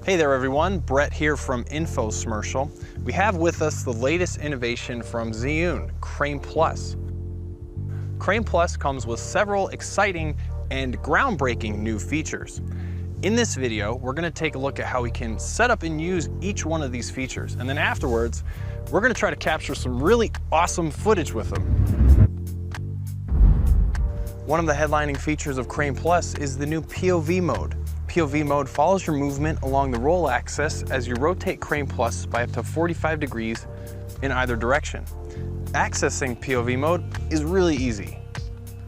Hey there everyone, Brett here from Infosmercial. We have with us the latest innovation from Zhiyun, Crane Plus. Crane Plus comes with several exciting and groundbreaking new features. In this video, we're going to take a look at how we can set up and use each one of these features, and then afterwards, we're going to try to capture some really awesome footage with them. One of the headlining features of Crane Plus is the new POV mode. POV mode follows your movement along the roll axis as you rotate Crane Plus by up to 45 degrees in either direction. Accessing POV mode is really easy.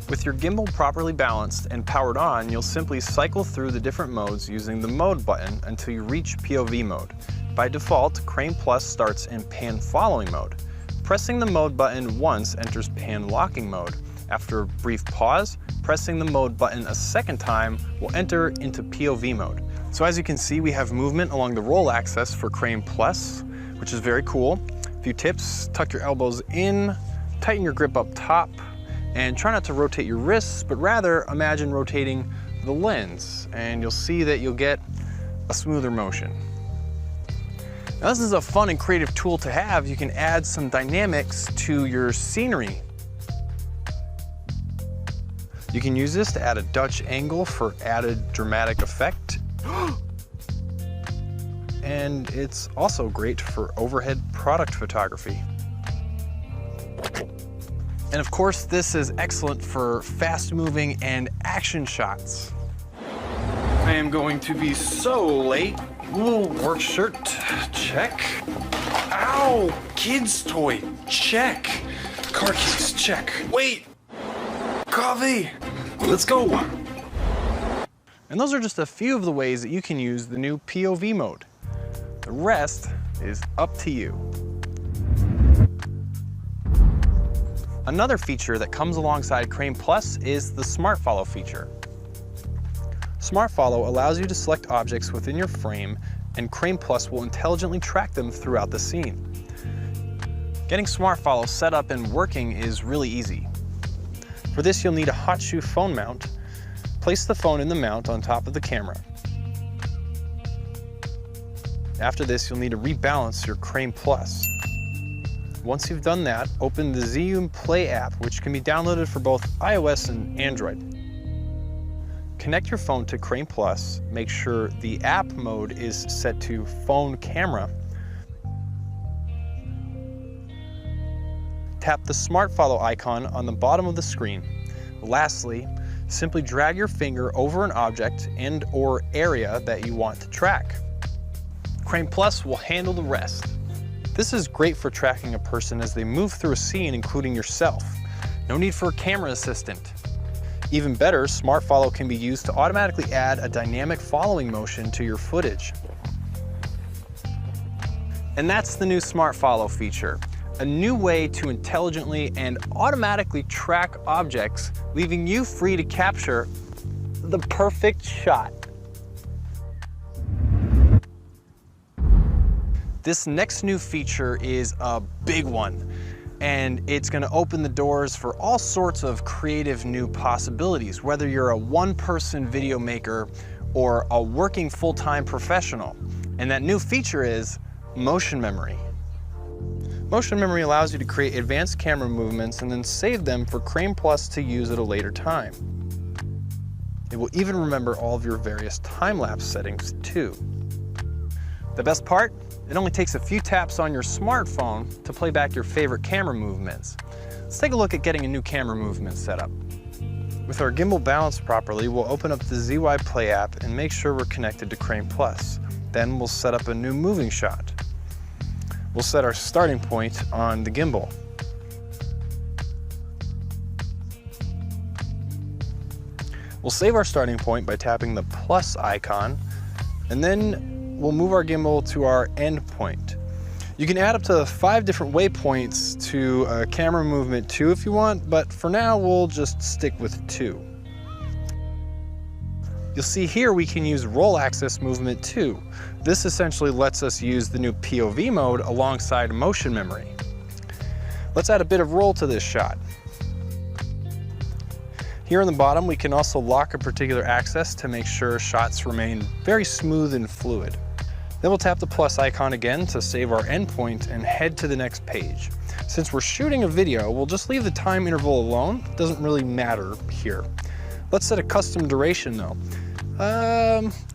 With your gimbal properly balanced and powered on, you'll simply cycle through the different modes using the mode button until you reach POV mode. By default, Crane Plus starts in pan following mode. Pressing the mode button once enters pan locking mode. After a brief pause, pressing the mode button a second time will enter into POV mode. So as you can see, we have movement along the roll axis for Crane Plus, which is very cool. A few tips: tuck your elbows in, tighten your grip up top, and try not to rotate your wrists, but rather imagine rotating the lens, and you'll see that you'll get a smoother motion. Now this is a fun and creative tool to have. You can add some dynamics to your scenery. You can use this to add a Dutch angle for added dramatic effect. And it's also great for overhead product photography. And of course, this is excellent for fast-moving and action shots. I am going to be so late. Ooh, work shirt, check. Ow, kids toy, check. Car keys, check. Wait, coffee, let's go. And those are just a few of the ways that you can use the new POV mode. The rest is up to you. Another feature that comes alongside Crane Plus is the Smart Follow feature. Smart Follow allows you to select objects within your frame, and Crane Plus will intelligently track them throughout the scene. Getting Smart Follow set up and working is really easy. For this, you'll need a hot shoe phone mount. Place the phone in the mount on top of the camera. After this, you'll need to rebalance your Crane Plus. Once you've done that, open the Zhiyun Play app, which can be downloaded for both iOS and Android. Connect your phone to Crane Plus. Make sure the app mode is set to phone camera. Tap the Smart Follow icon on the bottom of the screen. Lastly, simply drag your finger over an object and/or area that you want to track. Crane Plus will handle the rest. This is great for tracking a person as they move through a scene, including yourself. No need for a camera assistant. Even better, Smart Follow can be used to automatically add a dynamic following motion to your footage. And that's the new Smart Follow feature. A new way to intelligently and automatically track objects, leaving you free to capture the perfect shot. This next new feature is a big one, and it's going to open the doors for all sorts of creative new possibilities, whether you're a one-person video maker or a working full-time professional. And that new feature is motion memory. Motion memory allows you to create advanced camera movements and then save them for Crane Plus to use at a later time. It will even remember all of your various time-lapse settings too. The best part? It only takes a few taps on your smartphone to play back your favorite camera movements. Let's take a look at getting a new camera movement set up. With our gimbal balanced properly, we'll open up the ZY Play app and make sure we're connected to Crane Plus. Then we'll set up a new moving shot. We'll set our starting point on the gimbal. We'll save our starting point by tapping the plus icon, and then we'll move our gimbal to our end point. You can add up to 5 different waypoints to a camera movement too if you want, but for now we'll just stick with 2. You'll see here we can use roll axis movement too. This essentially lets us use the new POV mode alongside motion memory. Let's add a bit of roll to this shot. Here on the bottom, we can also lock a particular axis to make sure shots remain very smooth and fluid. Then we'll tap the plus icon again to save our endpoint and head to the next page. Since we're shooting a video, we'll just leave the time interval alone. It doesn't really matter here. Let's set a custom duration though.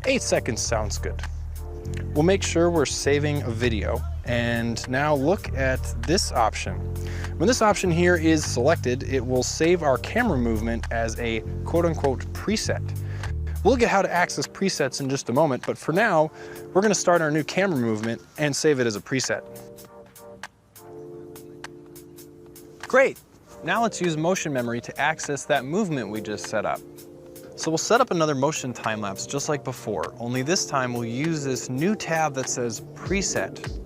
8 seconds sounds good. We'll make sure we're saving a video, and now look at this option. When this option here is selected, it will save our camera movement as a quote-unquote preset. We'll look at how to access presets in just a moment, but for now, we're gonna start our new camera movement and save it as a preset. Great, now let's use motion memory to access that movement we just set up. So we'll set up another motion time-lapse just like before, only this time we'll use this new tab that says Preset.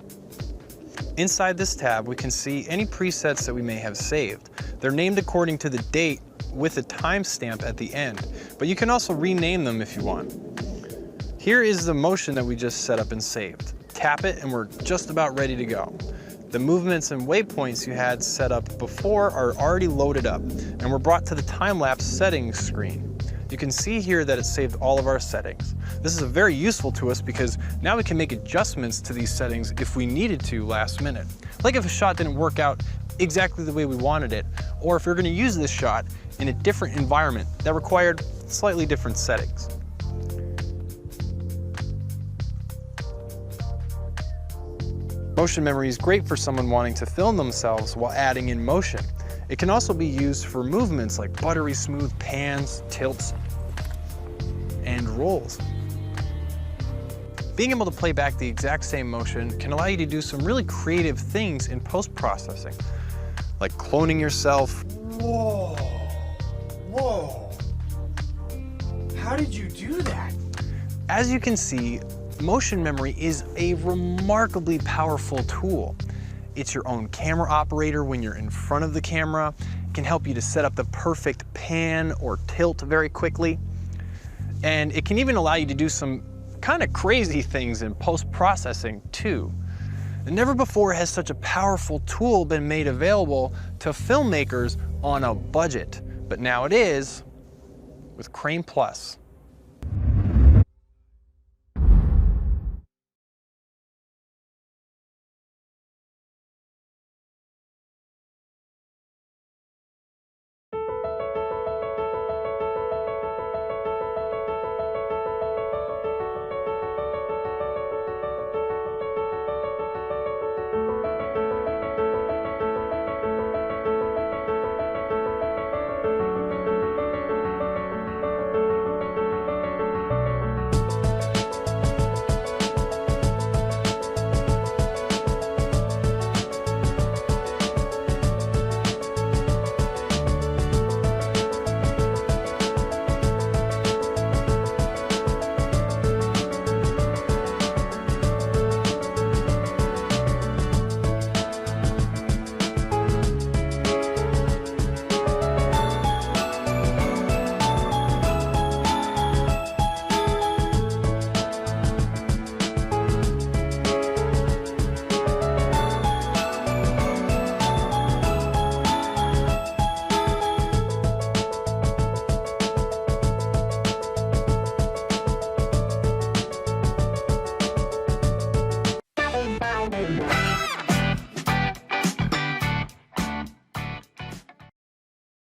Inside this tab, we can see any presets that we may have saved. They're named according to the date with a timestamp at the end, but you can also rename them if you want. Here is the motion that we just set up and saved. Tap it and we're just about ready to go. The movements and waypoints you had set up before are already loaded up, and we're brought to the time-lapse settings screen. You can see here that it saved all of our settings. This is very useful to us because now we can make adjustments to these settings if we needed to last minute. Like if a shot didn't work out exactly the way we wanted it, or if we're gonna use this shot in a different environment that required slightly different settings. Motion memory is great for someone wanting to film themselves while adding in motion. It can also be used for movements like buttery smooth pans, tilts, and rolls. Being able to play back the exact same motion can allow you to do some really creative things in post-processing, like cloning yourself. Whoa, whoa. How did you do that? As you can see, motion memory is a remarkably powerful tool. It's your own camera operator when you're in front of the camera. It can help you to set up the perfect pan or tilt very quickly. And it can even allow you to do some kind of crazy things in post-processing too. And never before has such a powerful tool been made available to filmmakers on a budget. But now it is with Crane Plus.